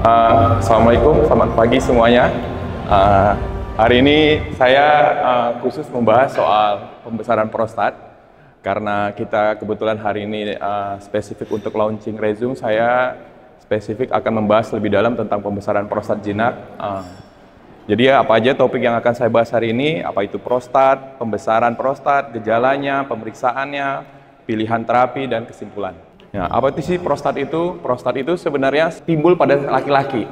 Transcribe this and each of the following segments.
Assalamualaikum, selamat pagi semuanya. Hari ini saya khusus membahas soal pembesaran prostat. Karena kita kebetulan hari ini spesifik untuk launching Rezum, saya spesifik akan membahas lebih dalam tentang pembesaran prostat jinak. Jadi apa aja topik yang akan saya bahas hari ini, apa itu prostat, pembesaran prostat, gejalanya, pemeriksaannya, pilihan terapi, dan kesimpulan. Nah, apa itu sih prostat itu? Prostat itu sebenarnya timbul pada laki-laki.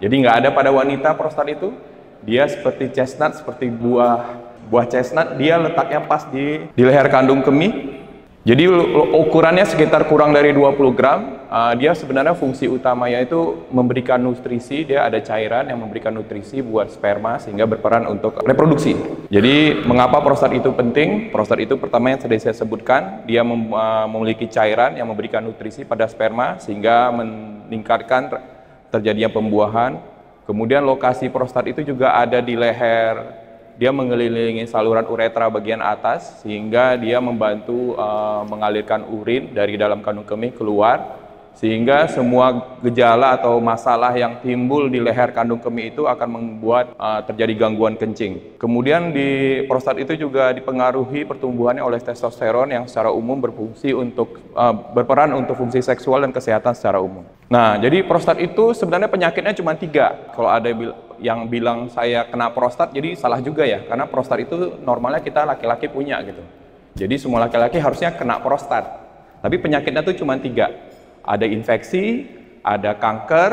Jadi nggak ada pada wanita prostat itu. Dia seperti chestnut, seperti buah chestnut, dia letaknya pas di leher kandung kemih. Jadi ukurannya sekitar kurang dari 20 gram. Dia sebenarnya fungsi utamanya itu memberikan nutrisi. Dia ada cairan yang memberikan nutrisi buat sperma sehingga berperan untuk reproduksi. Jadi mengapa prostat itu penting? Prostat itu pertama yang tadi saya sebutkan, dia memiliki cairan yang memberikan nutrisi pada sperma sehingga meningkatkan terjadinya pembuahan. Kemudian lokasi prostat itu juga ada di leher. Dia mengelilingi saluran uretra bagian atas sehingga dia membantu mengalirkan urin dari dalam kandung kemih keluar, sehingga semua gejala atau masalah yang timbul di leher kandung kemih itu akan membuat terjadi gangguan kencing. Kemudian di prostat itu juga dipengaruhi pertumbuhannya oleh testosteron yang secara umum berperan untuk fungsi seksual dan kesehatan secara umum. Nah, jadi prostat itu sebenarnya penyakitnya cuma 3. Kalau ada yang bilang saya kena prostat, jadi salah juga ya, karena prostat itu normalnya kita laki-laki punya gitu. Jadi semua laki-laki harusnya kena prostat. Tapi penyakitnya tuh cuma 3. Ada infeksi, ada kanker,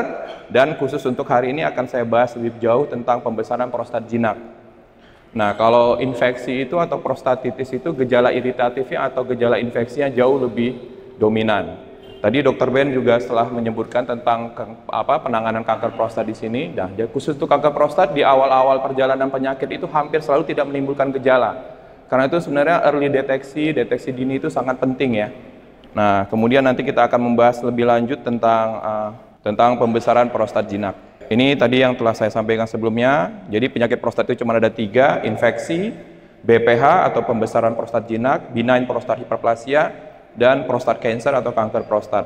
dan khusus untuk hari ini akan saya bahas lebih jauh tentang pembesaran prostat jinak. Nah, kalau infeksi itu atau prostatitis itu gejala iritatifnya atau gejala infeksinya jauh lebih dominan. Tadi Dr. Ben juga setelah menyebutkan tentang penanganan kanker prostat di sini. Nah, khusus untuk kanker prostat di awal-awal perjalanan penyakit itu hampir selalu tidak menimbulkan gejala. Karena itu sebenarnya early deteksi dini itu sangat penting ya. Nah, kemudian nanti kita akan membahas lebih lanjut tentang pembesaran prostat jinak. Ini tadi yang telah saya sampaikan sebelumnya. Jadi penyakit prostat itu cuma ada 3, infeksi, BPH atau pembesaran prostat jinak, benign prostat hyperplasia, dan prostat cancer atau kanker prostat.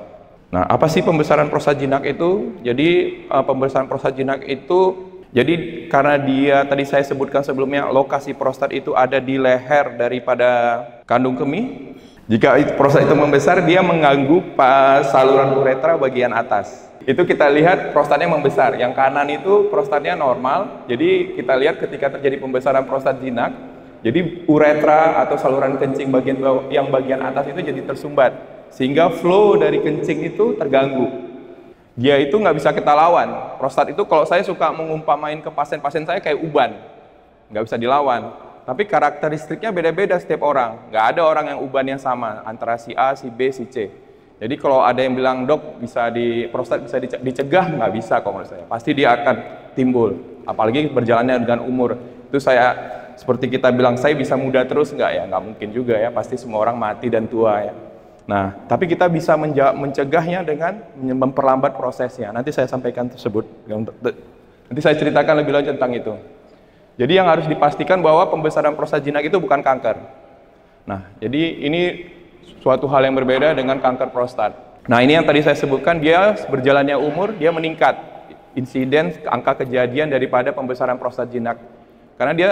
Nah, apa sih pembesaran prostat jinak itu? Jadi pembesaran prostat jinak itu karena dia tadi saya sebutkan sebelumnya lokasi prostat itu ada di leher daripada kandung kemih. Jika prostat itu membesar, dia mengganggu saluran uretra bagian atas. Itu kita lihat prostatnya membesar. Yang kanan itu prostatnya normal. Jadi kita lihat ketika terjadi pembesaran prostat jinak, jadi uretra atau saluran kencing bagian atas itu jadi tersumbat, sehingga flow dari kencing itu terganggu. Dia itu nggak bisa kita lawan. Prostat itu kalau saya suka mengumpamain ke pasien-pasien saya kayak uban, nggak bisa dilawan. Tapi karakteristiknya beda-beda setiap orang. Nggak ada orang yang uban yang sama antara si A, si B, si C. Jadi kalau ada yang bilang dok prostat bisa dicegah, nggak bisa kalau menurut saya. Pasti dia akan timbul. Apalagi berjalannya dengan umur. Itu seperti kita bilang, saya bisa muda terus nggak ya? Nggak mungkin juga ya, pasti semua orang mati dan tua ya. Nah, tapi kita bisa mencegahnya dengan memperlambat prosesnya. Nanti saya sampaikan tersebut. Nanti saya ceritakan lebih lanjut tentang itu. Jadi yang harus dipastikan bahwa pembesaran prostat jinak itu bukan kanker. Nah, jadi ini suatu hal yang berbeda dengan kanker prostat. Nah, ini yang tadi saya sebutkan, dia berjalannya umur, dia meningkat. Insiden, angka kejadian daripada pembesaran prostat jinak. Karena dia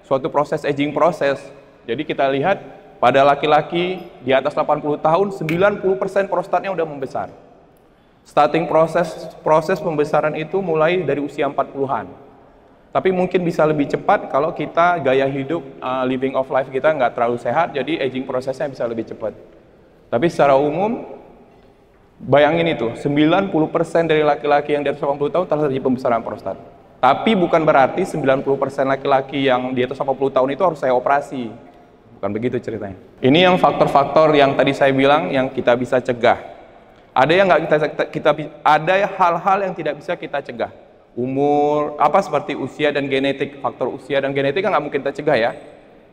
suatu proses aging proses. Jadi kita lihat pada laki-laki di atas 80 tahun 90% prostatnya udah membesar. Starting proses pembesaran itu mulai dari usia 40-an. Tapi mungkin bisa lebih cepat kalau kita gaya hidup living of life kita nggak terlalu sehat, jadi aging prosesnya bisa lebih cepat. Tapi secara umum bayangin itu 90% dari laki-laki yang di atas 80 tahun telah terjadi pembesaran prostat. Tapi bukan berarti 90% laki-laki yang di atas 80 tahun itu harus saya operasi. Bukan begitu ceritanya. Ini yang faktor-faktor yang tadi saya bilang yang kita bisa cegah. Ada hal-hal yang tidak bisa kita cegah. Umur, seperti usia dan genetik. Faktor usia dan genetik kan nggak mungkin kita cegah ya.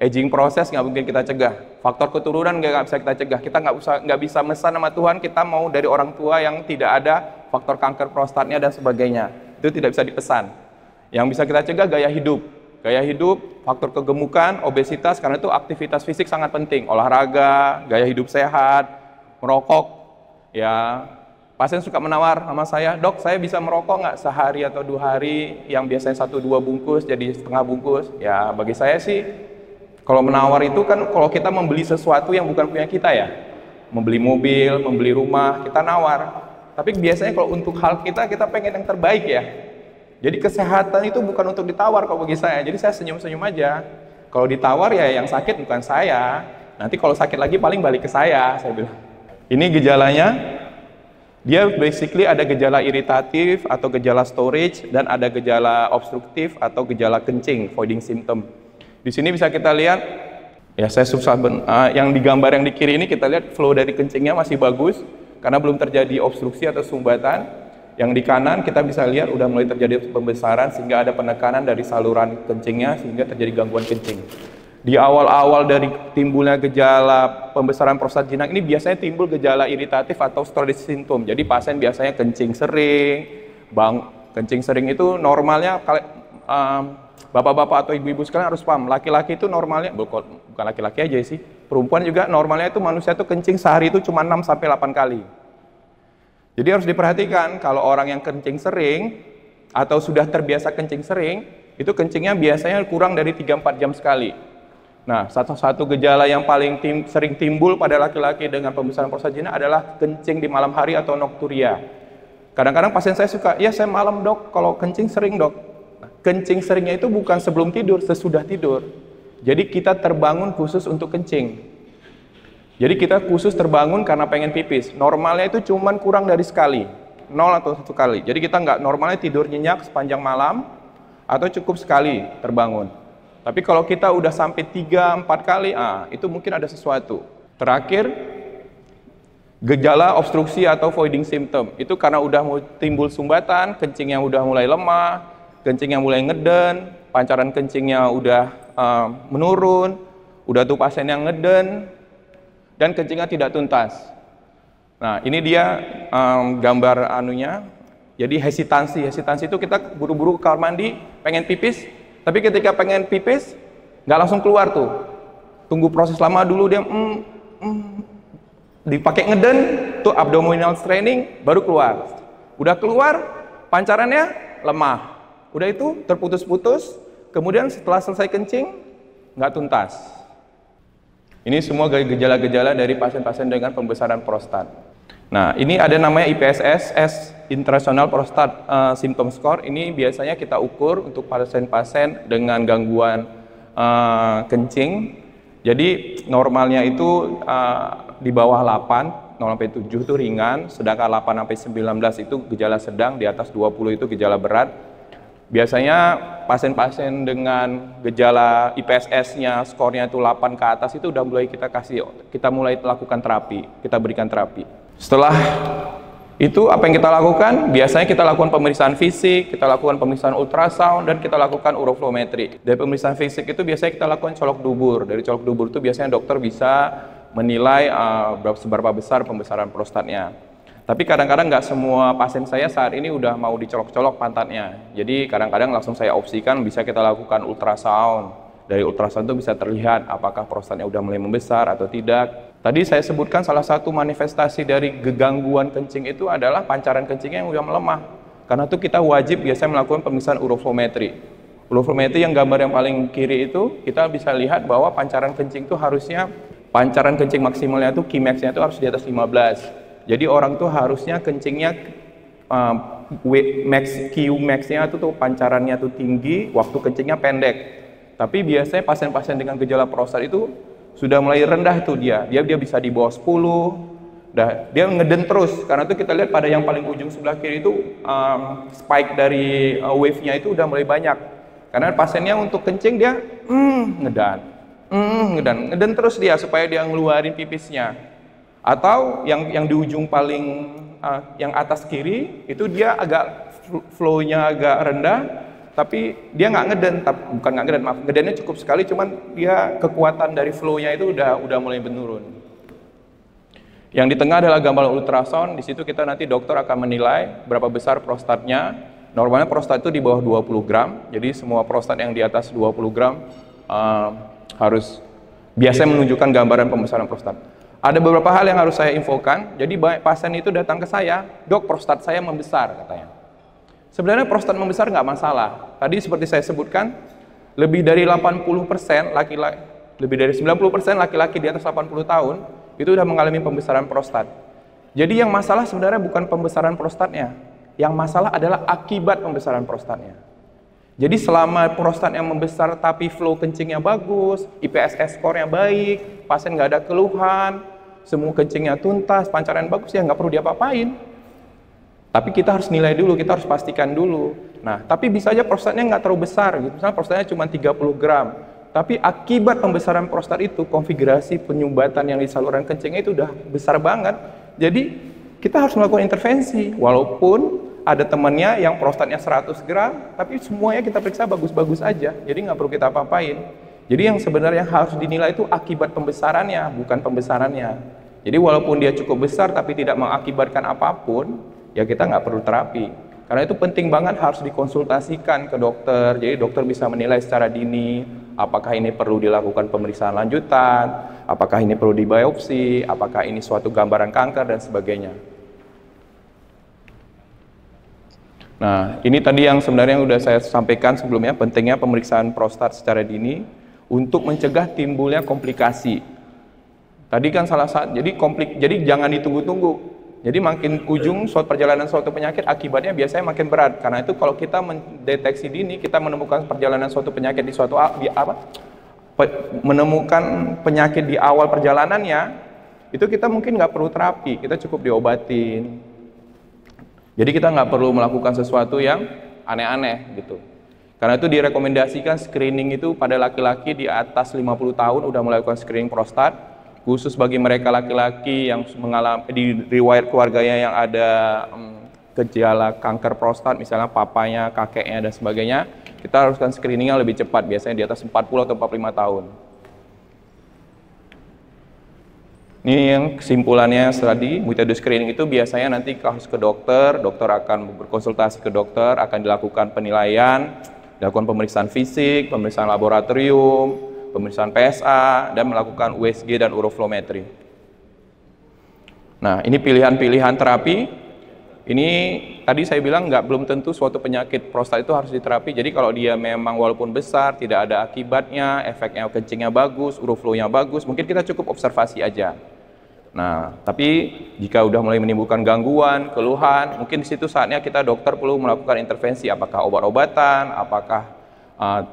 Aging proses nggak mungkin kita cegah. Faktor keturunan nggak bisa kita cegah. Kita nggak bisa mesan sama Tuhan kita mau dari orang tua yang tidak ada faktor kanker prostatnya dan sebagainya. Itu tidak bisa dipesan. Yang bisa kita cegah gaya hidup, faktor kegemukan, obesitas, karena itu aktivitas fisik sangat penting, olahraga, gaya hidup sehat, merokok, ya Pasien suka menawar sama saya, dok saya bisa merokok nggak sehari atau 2 hari, yang biasanya 1-2 bungkus jadi setengah bungkus. Ya bagi saya sih, kalau menawar itu kan kalau kita membeli sesuatu yang bukan punya kita ya, membeli mobil, membeli rumah, kita nawar. Tapi biasanya kalau untuk hal kita pengen yang terbaik ya. Jadi kesehatan itu bukan untuk ditawar kalau bagi saya, jadi saya senyum-senyum aja. Kalau ditawar ya yang sakit bukan saya, nanti kalau sakit lagi paling balik ke saya bilang. Ini gejalanya. Dia basically ada gejala iritatif atau gejala storage dan ada gejala obstruktif atau gejala kencing, voiding symptom. Di sini bisa kita lihat, ya saya susah yang digambar yang di kiri ini kita lihat flow dari kencingnya masih bagus karena belum terjadi obstruksi atau sumbatan. Yang di kanan kita bisa lihat udah mulai terjadi pembesaran sehingga ada penekanan dari saluran kencingnya sehingga terjadi gangguan kencing. Di awal-awal dari timbulnya gejala pembesaran prostat jinak ini biasanya timbul gejala iritatif atau storage symptom. Jadi pasien biasanya kencing sering, kencing sering itu normalnya bapak-bapak atau ibu-ibu sekalian harus paham, laki-laki itu normalnya, bukan laki-laki aja sih, perempuan juga normalnya itu manusia itu kencing sehari itu cuma 6-8 kali. Jadi harus diperhatikan kalau orang yang kencing sering atau sudah terbiasa kencing sering, itu kencingnya biasanya kurang dari 3-4 jam sekali. Nah, satu gejala yang paling sering timbul pada laki-laki dengan pembesaran prostat jinak adalah kencing di malam hari atau nokturia. Kadang-kadang pasien saya suka, ya saya malam dok, kalau kencing sering dok. Nah, kencing seringnya itu bukan sebelum tidur, sesudah tidur. Jadi kita terbangun khusus untuk kencing. Jadi kita khusus terbangun karena pengen pipis. Normalnya itu cuman kurang dari sekali, 0 atau 1 kali. Jadi kita nggak normalnya tidur nyenyak sepanjang malam atau cukup sekali terbangun. Tapi kalau kita udah sampai 3-4 kali, itu mungkin ada sesuatu. Terakhir, gejala obstruksi atau voiding symptom. Itu karena udah mau timbul sumbatan, kencingnya udah mulai lemah, kencingnya mulai ngeden, pancaran kencingnya udah menurun, udah tuh pasien yang ngeden, dan kencingnya tidak tuntas. Nah, ini dia gambar anunya. Jadi hesitansi itu kita buru-buru ke kamar mandi, pengen pipis, tapi ketika pengen pipis, nggak langsung keluar tuh. Tunggu proses lama dulu, dia dipakai ngeden, tuh abdominal straining, baru keluar. Udah keluar, pancarannya lemah. Udah itu terputus-putus, kemudian setelah selesai kencing, nggak tuntas. Ini semua gejala-gejala dari pasien-pasien dengan pembesaran prostat. Nah, ini ada namanya IPSS, International Prostate Symptom Score. Ini biasanya kita ukur untuk pasien-pasien dengan gangguan kencing. Jadi normalnya itu di bawah 8, 0-7 itu ringan, sedangkan 8-19 itu gejala sedang, di atas 20 itu gejala berat. Biasanya pasien-pasien dengan gejala IPSS-nya, skornya itu 8 ke atas itu udah mulai kita mulai lakukan terapi, kita berikan terapi. Setelah itu apa yang kita lakukan? Biasanya kita lakukan pemeriksaan fisik, kita lakukan pemeriksaan ultrasound, dan kita lakukan uroflometri. Dari pemeriksaan fisik itu biasanya kita lakukan colok dubur. Dari colok dubur itu biasanya dokter bisa menilai seberapa besar pembesaran prostatnya. Tapi kadang-kadang nggak semua pasien saya saat ini udah mau dicolok-colok pantatnya. Jadi kadang-kadang langsung saya opsikan bisa kita lakukan ultrasound. Dari ultrasound itu bisa terlihat apakah prostatnya udah mulai membesar atau tidak. Tadi saya sebutkan salah satu manifestasi dari gangguan kencing itu adalah pancaran kencingnya yang udah melemah. Karena itu kita wajib biasanya melakukan pemeriksaan uroflometri. Uroflometri yang gambar yang paling kiri itu kita bisa lihat bahwa pancaran kencing itu harusnya pancaran kencing maksimalnya itu Qmax-nya itu harus di atas 15. Jadi orang tuh harusnya kencingnya Qmax-nya itu tuh pancarannya tuh tinggi, waktu kencingnya pendek. Tapi biasanya pasien-pasien dengan gejala prostat itu sudah mulai rendah tuh dia bisa di bawah 10, dia ngeden terus. Karena itu kita lihat pada yang paling ujung sebelah kiri itu spike dari wave-nya itu udah mulai banyak. Karena pasiennya untuk kencing dia ngeden terus dia supaya dia ngeluarin pipisnya. Atau yang di ujung paling yang atas kiri itu dia agak flow-nya agak rendah, tapi dia nggak ngeden, bukan nggak ngeden, maaf, ngedennya cukup sekali, cuman dia kekuatan dari flow-nya itu udah mulai menurun. Yang di tengah adalah gambar ultrasound. Di situ kita nanti dokter akan menilai berapa besar prostatnya. Normalnya prostat itu di bawah 20 gram, jadi semua prostat yang di atas 20 gram harus biasanya menunjukkan gambaran pembesaran prostat. Ada beberapa hal yang harus saya infokan. Jadi banyak pasien itu datang ke saya, "Dok, prostat saya membesar," katanya. Sebenarnya prostat membesar nggak masalah. Tadi seperti saya sebutkan, lebih dari 80% laki-laki, lebih dari 90% laki-laki di atas 80 tahun itu sudah mengalami pembesaran prostat. Jadi yang masalah sebenarnya bukan pembesaran prostatnya. Yang masalah adalah akibat pembesaran prostatnya. Jadi selama prostatnya membesar tapi flow kencingnya bagus, IPSS score-nya baik, pasien nggak ada keluhan, semua kencingnya tuntas, pancaran bagus, ya nggak perlu diapa-apain. Tapi kita harus nilai dulu, kita harus pastikan dulu. Nah, tapi bisa aja prostatnya nggak terlalu besar, gitu. Misalnya prostatnya cuma 30 gram. Tapi akibat pembesaran prostat itu, konfigurasi penyumbatan yang di saluran kencingnya itu udah besar banget. Jadi kita harus melakukan intervensi, walaupun ada temannya yang prostatnya 100 gram, tapi semuanya kita periksa bagus-bagus aja, jadi nggak perlu kita apa-apain. Jadi yang sebenarnya harus dinilai itu akibat pembesarannya, bukan pembesarannya. Jadi walaupun dia cukup besar tapi tidak mengakibatkan apapun, ya kita nggak perlu terapi. Karena itu penting banget harus dikonsultasikan ke dokter, jadi dokter bisa menilai secara dini, apakah ini perlu dilakukan pemeriksaan lanjutan, apakah ini perlu dibiopsi, apakah ini suatu gambaran kanker, dan sebagainya. Nah, ini tadi yang sebenarnya sudah saya sampaikan sebelumnya, pentingnya pemeriksaan prostat secara dini untuk mencegah timbulnya komplikasi. Tadi kan salah satu, jadi jangan ditunggu-tunggu. Jadi makin ujung perjalanan suatu penyakit, akibatnya biasanya makin berat. Karena itu kalau kita mendeteksi dini, kita menemukan perjalanan suatu penyakit menemukan penyakit di awal perjalanannya, itu kita mungkin nggak perlu terapi, kita cukup diobatin. Jadi kita nggak perlu melakukan sesuatu yang aneh-aneh gitu. Karena itu direkomendasikan screening itu pada laki-laki di atas 50 tahun udah melakukan screening prostat, khusus bagi mereka laki-laki yang mengalami di riwayat keluarganya yang ada gejala kanker prostat, misalnya papanya, kakeknya, dan sebagainya, kita haruskan screeningnya lebih cepat, biasanya di atas 40 atau 45 tahun. Ini yang kesimpulannya tadi, metode screening itu biasanya nanti harus ke dokter, dokter akan berkonsultasi ke dokter, akan dilakukan penilaian, dilakukan pemeriksaan fisik, pemeriksaan laboratorium, pemeriksaan PSA, dan melakukan USG dan uroflometri. Nah, ini pilihan-pilihan terapi. Ini tadi saya bilang belum tentu suatu penyakit prostat itu harus diterapi. Jadi kalau dia memang walaupun besar, tidak ada akibatnya, efeknya kencingnya bagus, uroflow-nya bagus, mungkin kita cukup observasi aja. Nah, tapi jika udah mulai menimbulkan gangguan, keluhan, mungkin di situ saatnya kita dokter perlu melakukan intervensi, apakah obat-obatan, apakah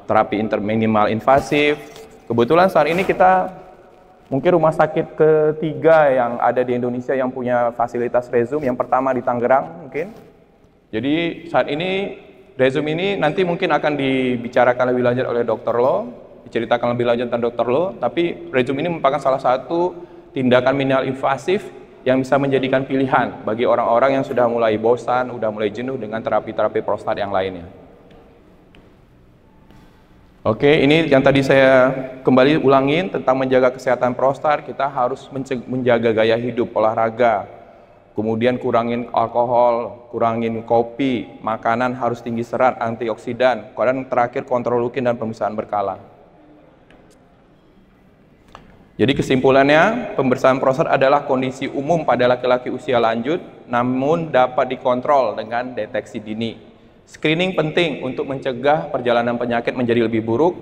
terapi minimal invasif. Kebetulan saat ini kita mungkin rumah sakit ketiga yang ada di Indonesia yang punya fasilitas Rezum, yang pertama di Tangerang mungkin. Jadi saat ini Rezum ini nanti mungkin akan dibicarakan lebih lanjut oleh Dr. Lo, diceritakan lebih lanjut tentang Dr. Lo, tapi Rezum ini merupakan salah satu tindakan minimal invasif yang bisa menjadikan pilihan bagi orang-orang yang sudah mulai bosan, sudah mulai jenuh dengan terapi-terapi prostat yang lainnya. Oke, ini yang tadi saya kembali ulangin tentang menjaga kesehatan prostat. Kita harus menjaga gaya hidup, olahraga, kemudian kurangin alkohol, kurangin kopi, makanan harus tinggi serat, antioksidan, dan terakhir kontrol rutin dan pemeriksaan berkala. Jadi kesimpulannya, pemeriksaan prostat adalah kondisi umum pada laki-laki usia lanjut, namun dapat dikontrol dengan deteksi dini. Screening penting untuk mencegah perjalanan penyakit menjadi lebih buruk.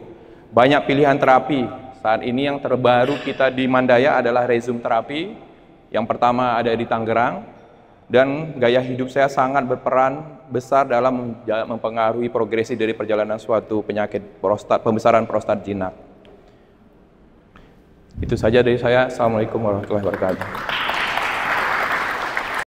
Banyak pilihan terapi. Saat ini yang terbaru kita di Mandaya adalah Rezum terapi. Yang pertama ada di Tangerang. Dan gaya hidup saya sangat berperan besar dalam mempengaruhi progresi dari perjalanan suatu penyakit prostat, pembesaran prostat jinak. Itu saja dari saya. Assalamualaikum warahmatullahi wabarakatuh.